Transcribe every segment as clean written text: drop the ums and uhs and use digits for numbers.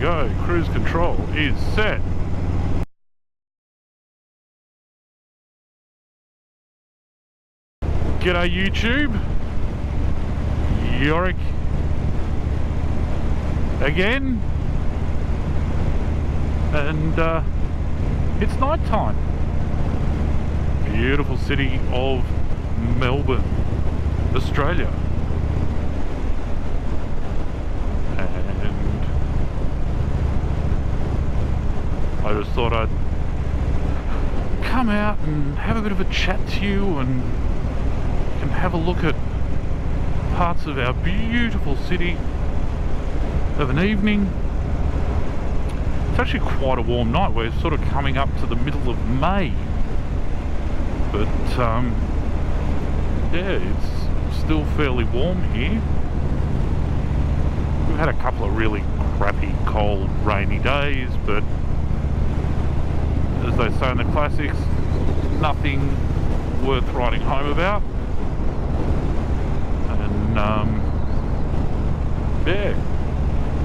go. Cruise control is set. G'day YouTube. Yorick again. And it's night time. Beautiful city of Melbourne, Australia. And I just thought I'd come out and have a bit of a chat to you and can have a look at parts of our beautiful city of an evening. It's actually quite a warm night. We're sort of coming up to the middle of May, but yeah, it's still fairly warm here. We've had a couple of really crappy, cold, rainy days, but as they say in the classics, nothing worth writing home about. And yeah,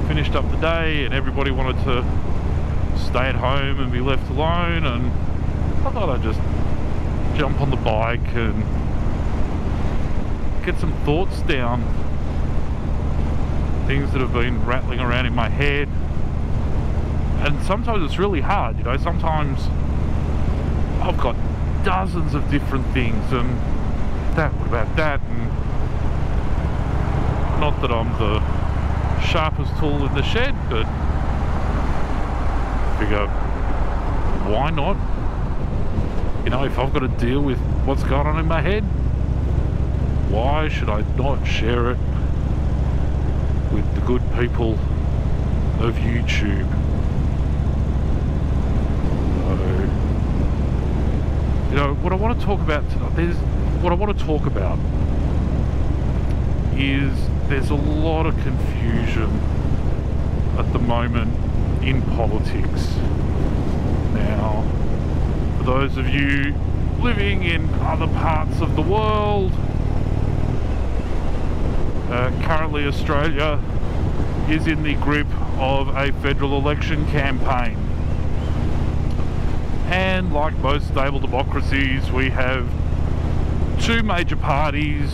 finished up the day and everybody wanted to stay at home and be left alone, and I thought I'd just jump on the bike and get some thoughts down, things that have been rattling around in my head. And sometimes it's really hard, you know, sometimes I've got dozens of different things, and what about that, and not that I'm the sharpest tool in the shed, but I figure, why not? You know, if I've got to deal with what's going on in my head, why should I not share it with the good people of YouTube? So, you know, what I want to talk about tonight, is there's a lot of confusion at the moment in politics. Now, for those of you living in other parts of the world, currently Australia is in the grip of a federal election campaign. And like most stable democracies, we have two major parties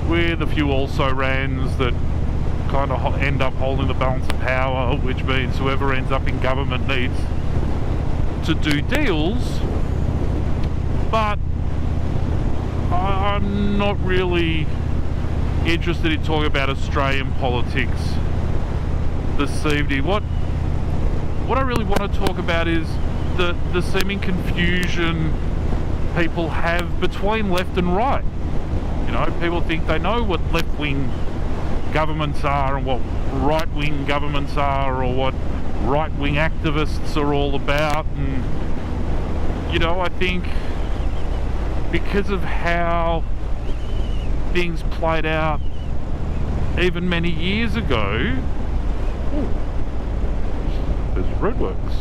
with a few also-rans that kind of end up holding the balance of power, which means whoever ends up in government needs to do deals. But I'm not really interested in talking about Australian politics this evening. What I really want to talk about is the seeming confusion people have between left and right. You know, people think they know what left-wing governments are and what right-wing governments are, or what right-wing activists are all about. And, you know, I think because of how things played out even many years ago, there's roadworks.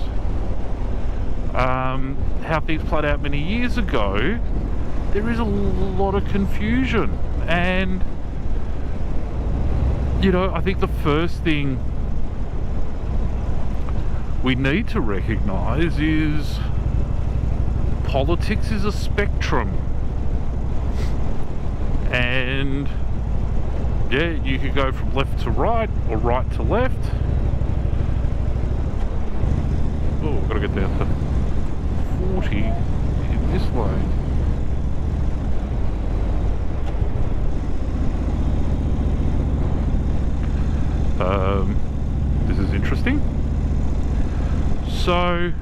How things played out many years ago, there is a lot of confusion. And, you know, I think the first thing we need to recognise is politics is a spectrum. And yeah, you could go from left to right or right to left. Oh, I've got to get down to 40 in this lane. This is interesting. So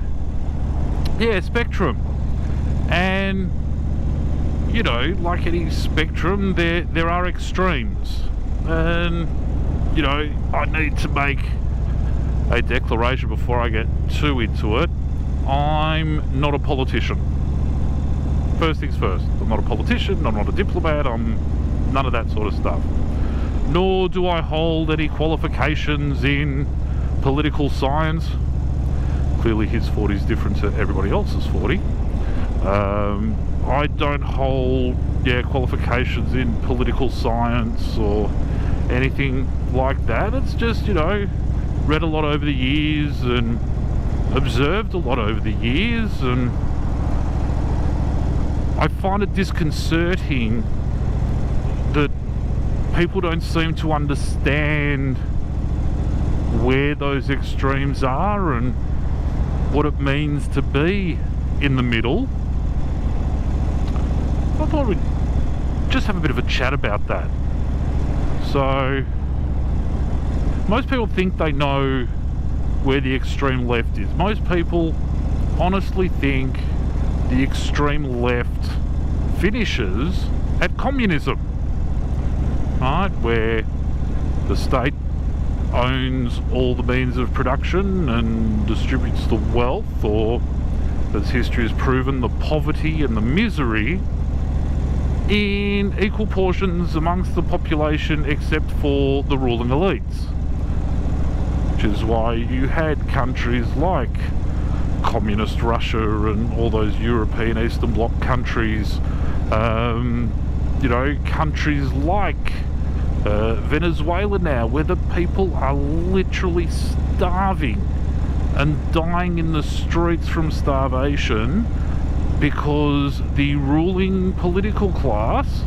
yeah, spectrum. And you know, like any spectrum, there are extremes. And you know, I need to make a declaration before I get too into it. I'm not a politician. First things first, I'm not a politician, I'm not a diplomat, I'm none of that sort of stuff. Nor do I hold any qualifications in political science. Clearly his 40 is different to everybody else's 40. I don't hold qualifications in political science or anything like that. It's just, you know, read a lot over the years and observed a lot over the years, and I find it disconcerting that people don't seem to understand where those extremes are and what it means to be in the middle. I thought we'd just have a bit of a chat about that. So, most people think they know where the extreme left is. Most people honestly think the extreme left finishes at communism, right? Where the state owns all the means of production and distributes the wealth, or, as history has proven, the poverty and the misery in equal portions amongst the population, except for the ruling elites. Which is why you had countries like communist Russia and all those European Eastern Bloc countries, you know, countries like Venezuela now, where the people are literally starving and dying in the streets from starvation because the ruling political class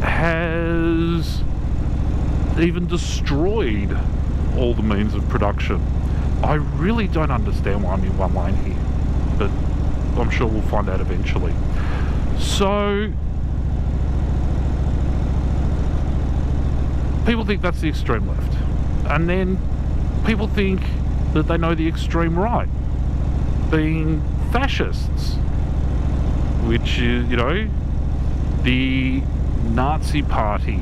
has even destroyed all the means of production. I really don't understand why I'm in one lane here, but I'm sure we'll find out eventually. So, people think that's the extreme left, and then people think that they know the extreme right, being fascists, which is, you know, the Nazi party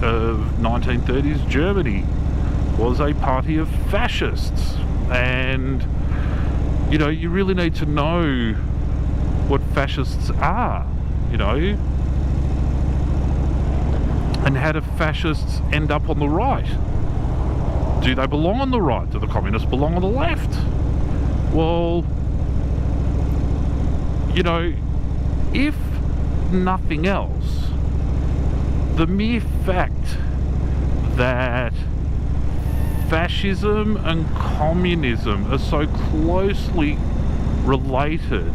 of 1930s Germany was a party of fascists. And, you know, you really need to know what fascists are, you know. And how do fascists end up on the right? Do they belong on the right? Do the communists belong on the left? Well, you know, if nothing else, the mere fact that fascism and communism are so closely related,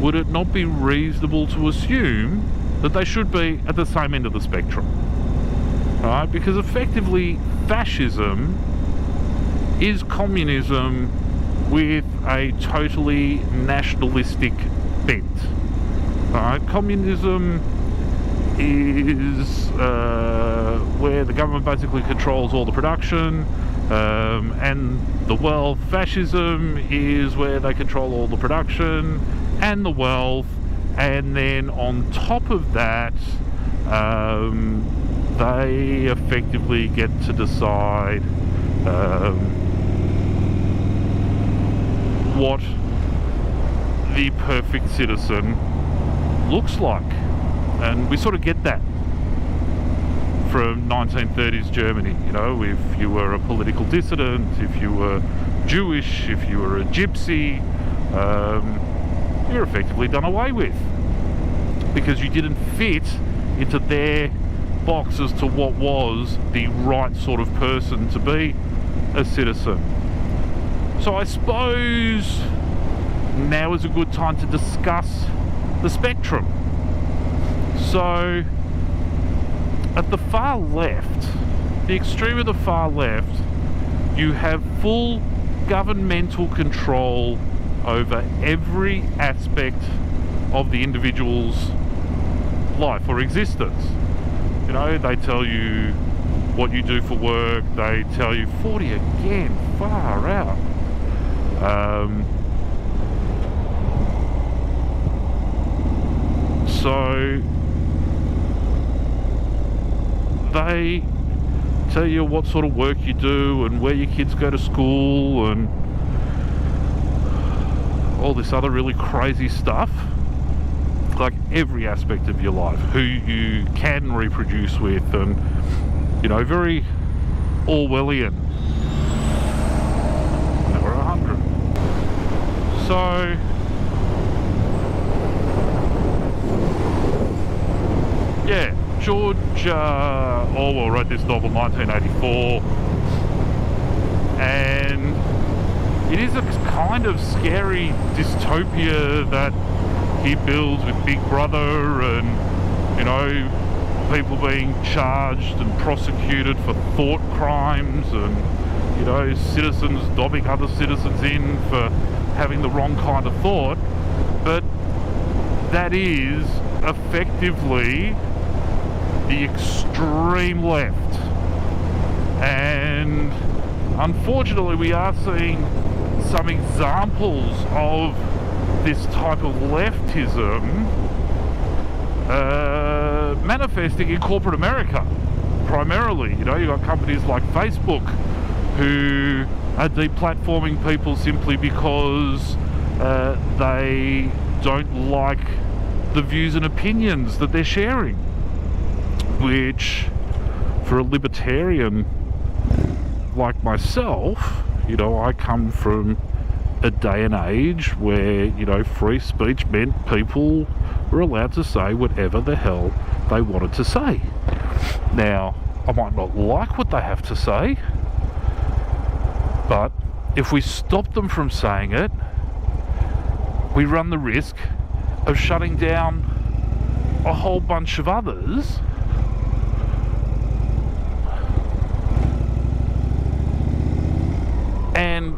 would it not be reasonable to assume that they should be at the same end of the spectrum? Right? Because effectively fascism is communism with a totally nationalistic bent. Right? Communism is where the government basically controls all the production and the wealth. Fascism is where they control all the production and the wealth, and then on top of that they effectively get to decide what the perfect citizen looks like. And we sort of get that from 1930s Germany. You know, if you were a political dissident, if you were Jewish, if you were a gypsy, you're effectively done away with, because you didn't fit into their box as to what was the right sort of person to be a citizen. So I suppose now is a good time to discuss the spectrum. So, at the far left, the extreme of the far left, you have full governmental control over every aspect of the individual's life or existence. You know, they tell you what you do for work, they tell you 40 again, far out. So they tell you what sort of work you do and where your kids go to school and all this other really crazy stuff, like every aspect of your life, who you can reproduce with, and, you know, very Orwellian. Never 100. So yeah, George Orwell wrote this novel, 1984. And it is a kind of scary dystopia that he builds with Big Brother and, you know, people being charged and prosecuted for thought crimes and, you know, citizens dobbing other citizens in for having the wrong kind of thought. But that is effectively the extreme left. And unfortunately we are seeing some examples of this type of leftism manifesting in corporate America primarily. You know, you've got companies like Facebook who are deplatforming people simply because they don't like the views and opinions that they're sharing, which for a libertarian like myself, you know, I come from a day and age where, you know, free speech meant people were allowed to say whatever the hell they wanted to say. Now, I might not like what they have to say, but if we stop them from saying it, we run the risk of shutting down a whole bunch of others. And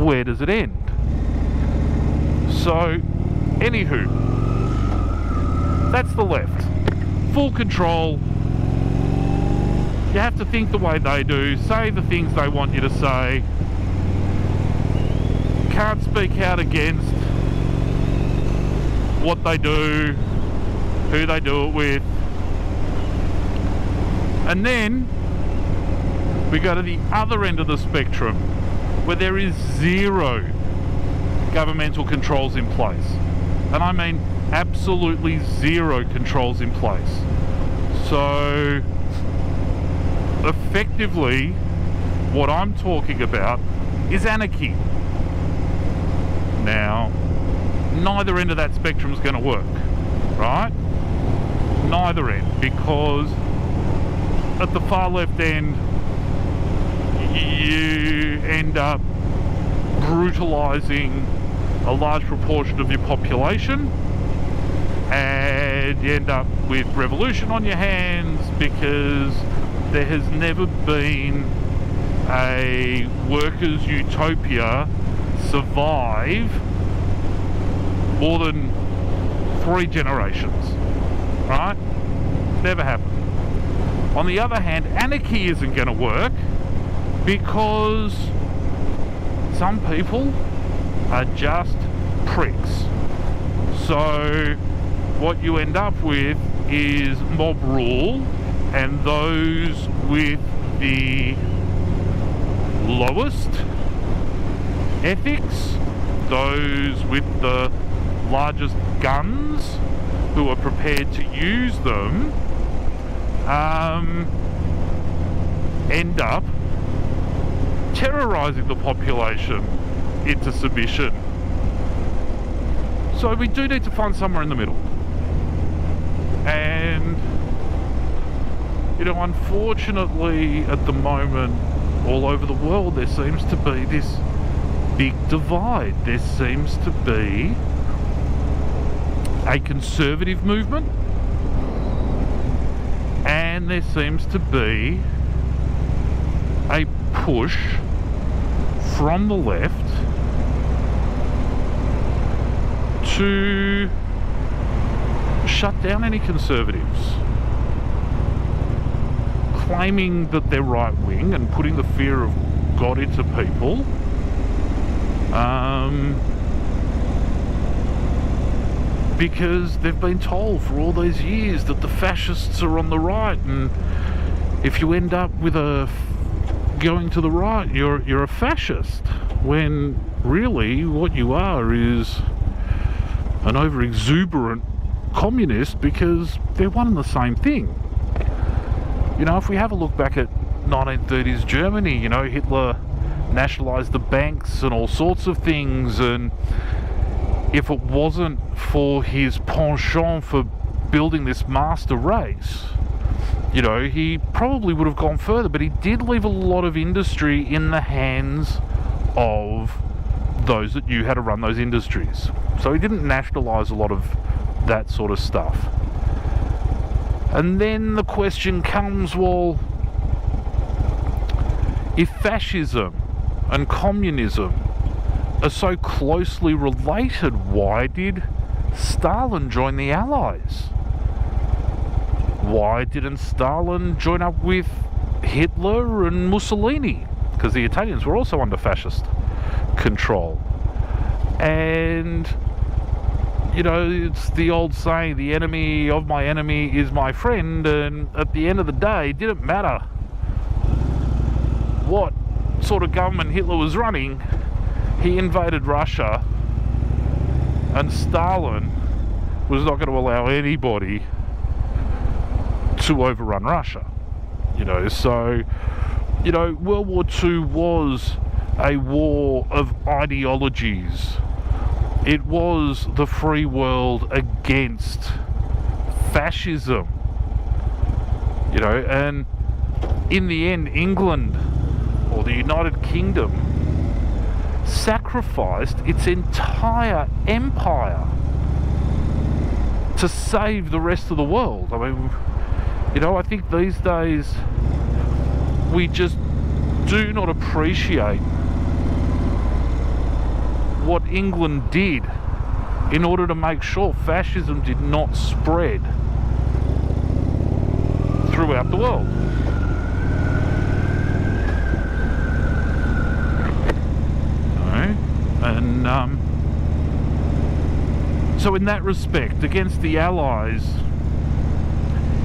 where does it end? So, anywho, that's the left. Full control. You have to think the way they do, say the things they want you to say. Can't speak out against what they do, who they do it with. And then we go to the other end of the spectrum, where there is zero governmental controls in place. And I mean absolutely zero controls in place. So effectively what I'm talking about is anarchy. Now, neither end of that spectrum is going to work, right? Neither end, because at the far left end you end up brutalizing a large proportion of your population, and you end up with revolution on your hands, because there has never been a workers' utopia survive more than 3 generations, right? Never happened. On the other hand, anarchy isn't going to work, because some people are just pricks. So what you end up with is mob rule, and those with the lowest ethics, those with the largest guns who are prepared to use them, end up terrorizing the population into submission. So we do need to find somewhere in the middle. And, you know, unfortunately at the moment all over the world there seems to be this big divide. There seems to be a conservative movement, and there seems to be a push from the left to shut down any conservatives, claiming that they're right wing and putting the fear of God into people. Because they've been told for all these years that the fascists are on the right, and if you end up with going to the right, you're a fascist, when really what you are is an over-exuberant communist, because they're one and the same thing. You know, if we have a look back at 1930s Germany, you know, Hitler nationalised the banks and all sorts of things, and if it wasn't for his penchant for building this master race, he probably would have gone further, but he did leave a lot of industry in the hands of those that knew how to run those industries. So he didn't nationalise a lot of that sort of stuff. And then the question comes, well, if fascism and communism are so closely related, why did Stalin join the Allies? Why didn't Stalin join up with Hitler and Mussolini? Because the Italians were also under fascist control. And, it's the old saying, the enemy of my enemy is my friend, and at the end of the day, it didn't matter what sort of government Hitler was running. He invaded Russia, and Stalin was not going to allow anybody to overrun Russia. So, World War II was a war of ideologies. It was the free world against fascism. And in the end, England, or the United Kingdom, sacrificed its entire empire to save the rest of the world. I think these days we just do not appreciate what England did in order to make sure fascism did not spread throughout the world. And so in that respect, against the Allies,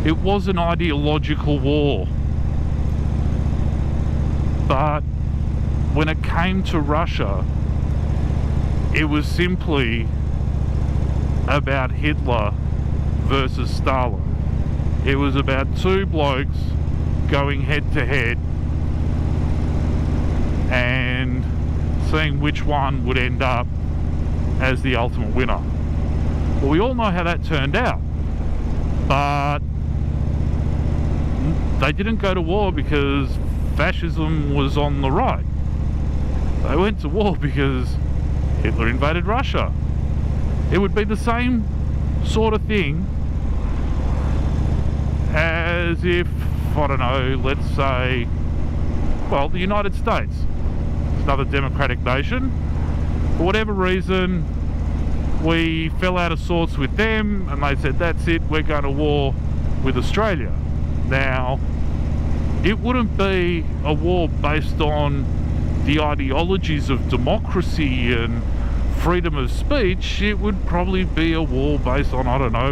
it was an ideological war. But when it came to Russia, it was simply about Hitler versus Stalin. It was about two blokes going head to head and seeing which one would end up as the ultimate winner. Well, we all know how that turned out, but they didn't go to war because fascism was on the right. They went to war because Hitler invaded Russia. It would be the same sort of thing as if, let's say, the United States. It's another democratic nation. For whatever reason, we fell out of sorts with them, and they said, that's it, we're going to war with Australia. Now, it wouldn't be a war based on the ideologies of democracy and freedom of speech. It would probably be a war based on,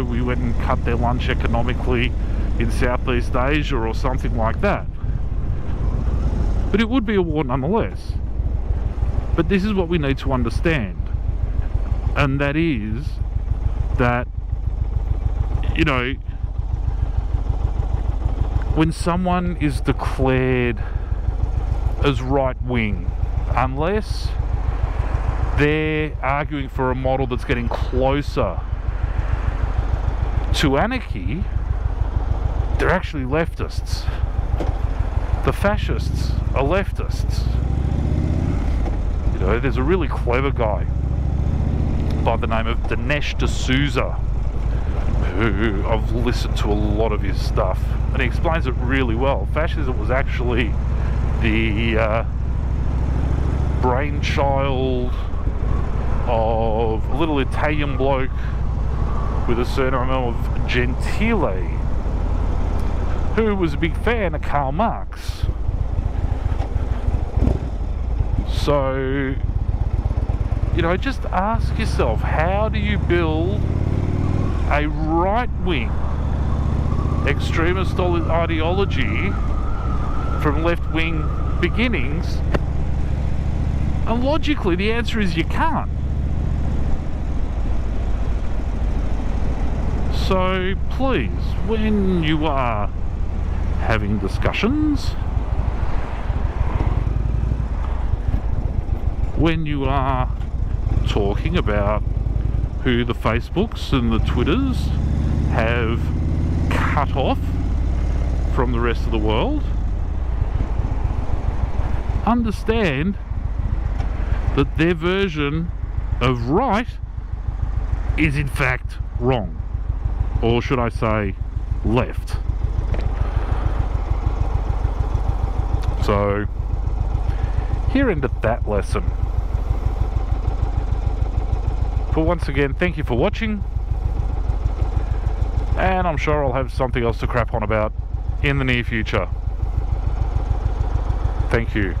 we went and cut their lunch economically in Southeast Asia or something like that. But it would be a war nonetheless. But this is what we need to understand, and that is that, when someone is declared as right-wing, unless they're arguing for a model that's getting closer to anarchy, they're actually leftists. The fascists are leftists. There's a really clever guy by the name of Dinesh D'souza, who I've listened to a lot of his stuff, and he explains it really well. Fascism was actually the brainchild of a little Italian bloke with a surname of Gentile, who was a big fan of Karl Marx. So, just ask yourself, how do you build a right-wing extremist ideology from left-wing beginnings? And logically, the answer is you can't. So please, when you are having discussions, when you are talking about who the Facebooks and the Twitters have cut off from the rest of the world, understand that their version of right is in fact wrong, or should I say left. So here ended that lesson. But once again, thank you for watching, and I'm sure I'll have something else to crap on about in the near future. Thank you.